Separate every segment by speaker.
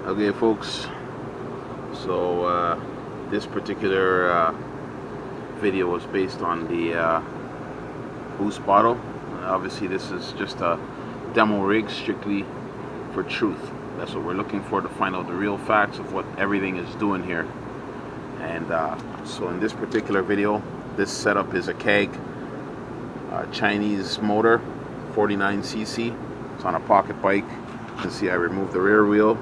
Speaker 1: Okay, folks, so this particular video was based on the boost bottle. Obviously this is just a demo rig strictly for truth. That's what we're looking for, to find out the real facts of what everything is doing here. And so in this particular video, this setup is a keg Chinese motor, 49cc. It's on a pocket bike. You can see I removed the rear wheel.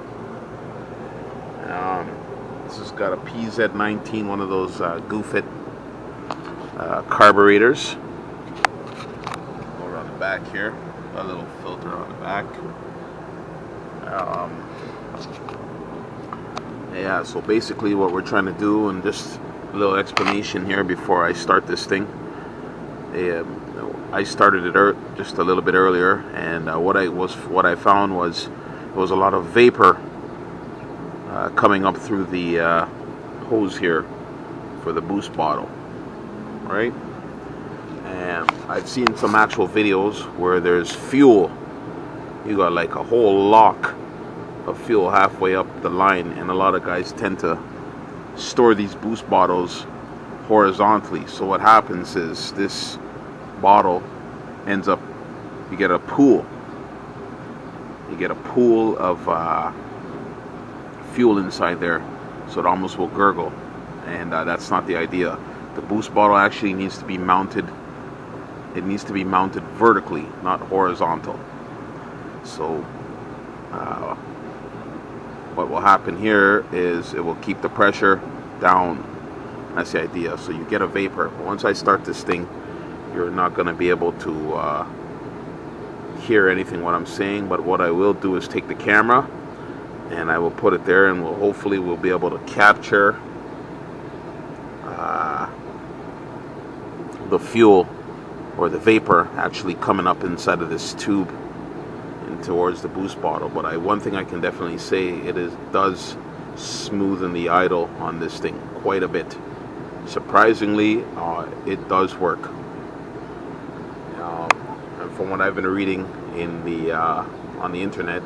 Speaker 1: This has got a pz19, one of those GoFit carburetors. Over on the back here, a little filter on the back. Yeah, so basically what we're trying to do, and just a little explanation here before I start this thing. I started it just a little bit earlier, and what I found was there was a lot of vapor coming up through the hose here for the boost bottle, right? And I've seen some actual videos where there's fuel. You got like a whole lock of fuel halfway up the line, and a lot of guys tend to store these boost bottles horizontally. So what happens is this bottle ends up, you get a pool of fuel inside there, so it almost will gurgle, and that's not the idea. The boost bottle actually needs to be mounted. It needs to be mounted vertically, not horizontal. So what will happen here is it will keep the pressure down. That's the idea. So you get a vapor. Once I start this thing, you're not going to be able to hear anything what I'm saying, but what I will do is take the camera and I will put it there, and hopefully we'll be able to capture the fuel or the vapor actually coming up inside of this tube and towards the boost bottle. But one thing I can definitely say, it does smoothen the idle on this thing quite a bit. Surprisingly, it does work. And from what I've been reading in the on the internet,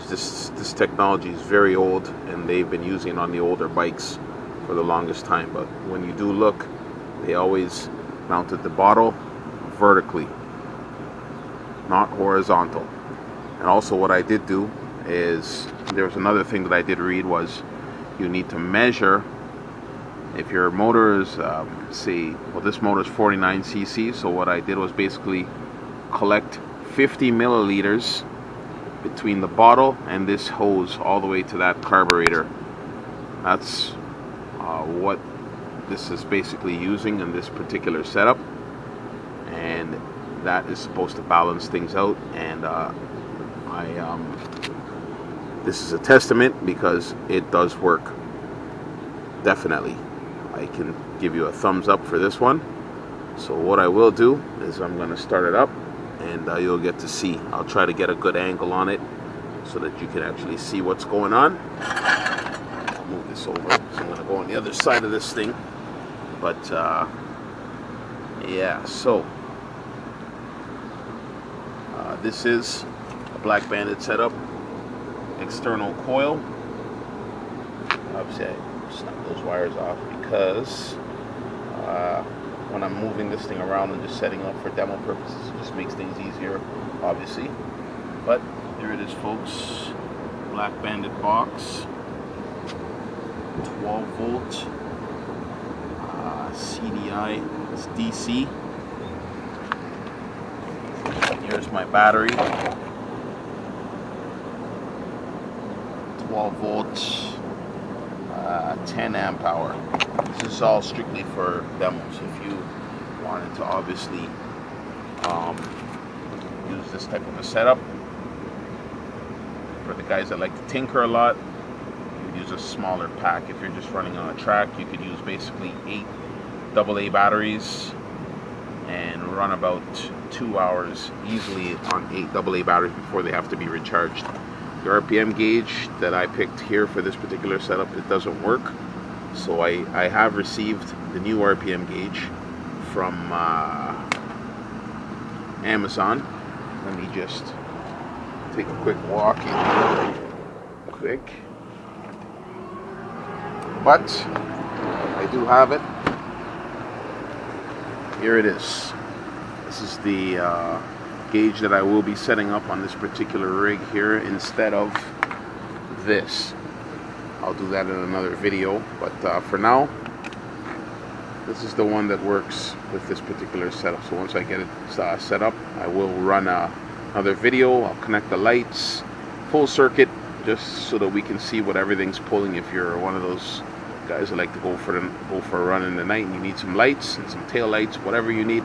Speaker 1: this technology is very old, and they've been using it on the older bikes for the longest time. But when you do look, they always mounted the bottle vertically, not horizontal. And also what I did do is, there was another thing that I did read, was you need to measure if your motor is this motor is 49cc. So what I did was basically collect 50 milliliters between the bottle and this hose all the way to that carburetor. That's what this is basically using in this particular setup, and that is supposed to balance things out. And this is a testament, because it does work. Definitely, I can give you a thumbs up for this one. So what I will do is I'm going to start it up, and you'll get to see. I'll try to get a good angle on it so that you can actually see what's going on. I'll move this over, so I'm going to go on the other side of this thing. But yeah, so this is a Black Bandit setup. External coil. Obviously I snap those wires off because when I'm moving this thing around and just setting up for demo purposes, it just makes things easier, obviously. But there it is, folks. Black Bandit Box, 12 volt CDI. It's DC. Here's my battery, 12 volts, 10 amp hour. This is all strictly for demos. If you wanted to obviously use this type of a setup, for the guys that like to tinker a lot, you would use a smaller pack. If you're just running on a track, you could use basically 8 AA batteries and run about 2 hours easily on 8 AA batteries before they have to be recharged. The RPM gauge that I picked here for this particular setup, it doesn't work. So I have received the new RPM gauge from Amazon. Let me just take a quick walk in quick. but I do have it. Here it is. This is the gauge that I will be setting up on this particular rig here instead of this. I'll do that in another video, but for now, this is the one that works with this particular setup. So once I get it set up, I will run another video. I'll connect the lights, full circuit, just so that we can see what everything's pulling. If you're one of those guys that like to go for a run in the night and you need some lights and some tail lights, whatever you need,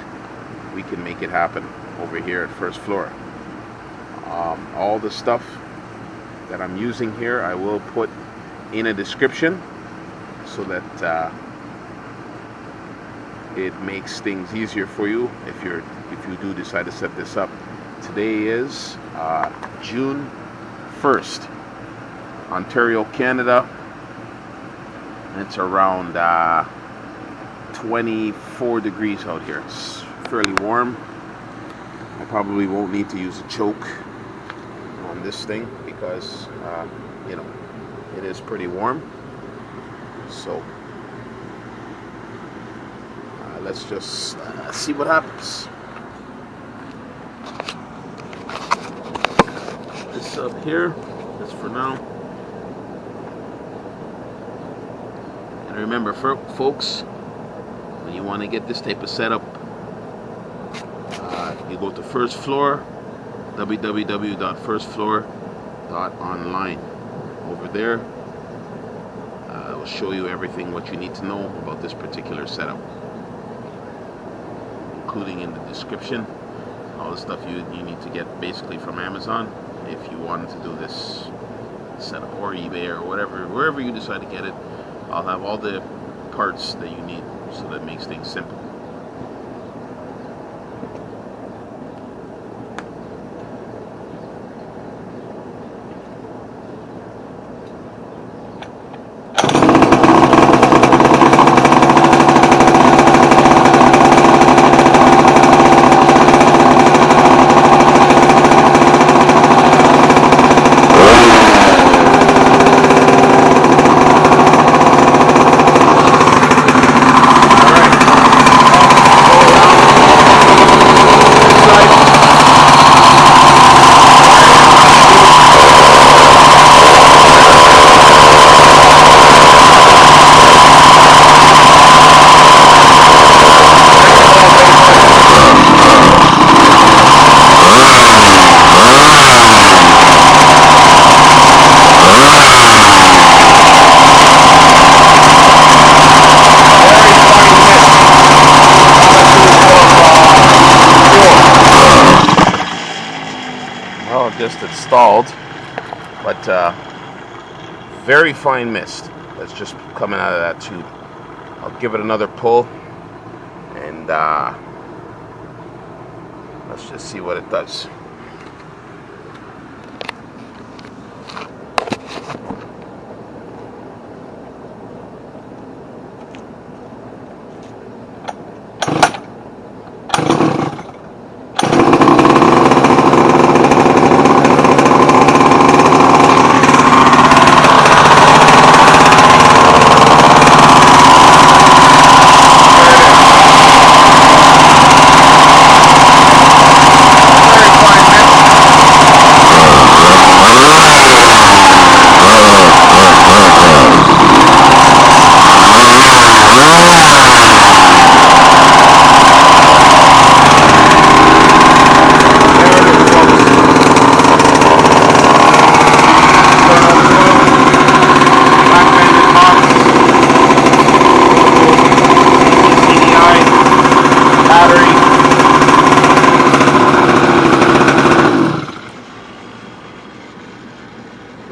Speaker 1: we can make it happen over here at First Floor. All the stuff that I'm using here I will put in a description so that it makes things easier for you if you do decide to set this up. Today is June 1st, Ontario, Canada, and it's around 24 degrees out here. It's fairly warm. I probably won't need to use a choke on this thing because you know, it is pretty warm. So let's just see what happens. This up here, just for now. And remember, folks, when you want to get this type of setup, you go to First Floor, www.firstfloor.online. Over there, I will show you everything what you need to know about this particular setup, including in the description all the stuff you need to get basically from Amazon if you wanted to do this setup, or eBay, or wherever you decide to get it. I'll have all the parts that you need, so that makes things simple. Just installed, but very fine mist that's just coming out of that tube. I'll give it another pull and let's just see what it does.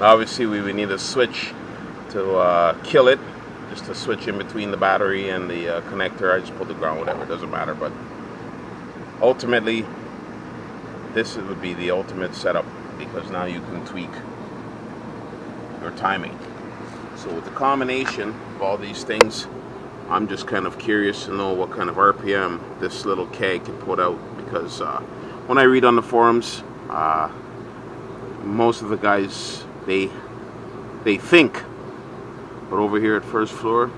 Speaker 1: Obviously we would need a switch to kill it, just a switch in between the battery and the connector. I just pulled the ground, whatever, it doesn't matter. But ultimately this would be the ultimate setup, because now you can tweak your timing. So with the combination of all these things, I'm just kind of curious to know what kind of RPM this little keg can put out, because when I read on the forums, most of the guys, they think But over here at First Floor,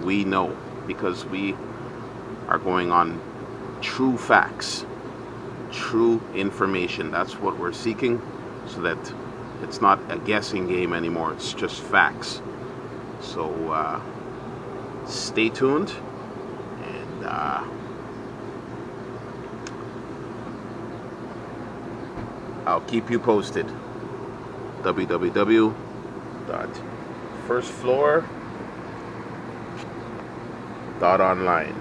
Speaker 1: we know, because we are going on true facts, true information. That's what we're seeking, so that it's not a guessing game anymore. It's just facts. So stay tuned, and I'll keep you posted. www.firstfloor.online.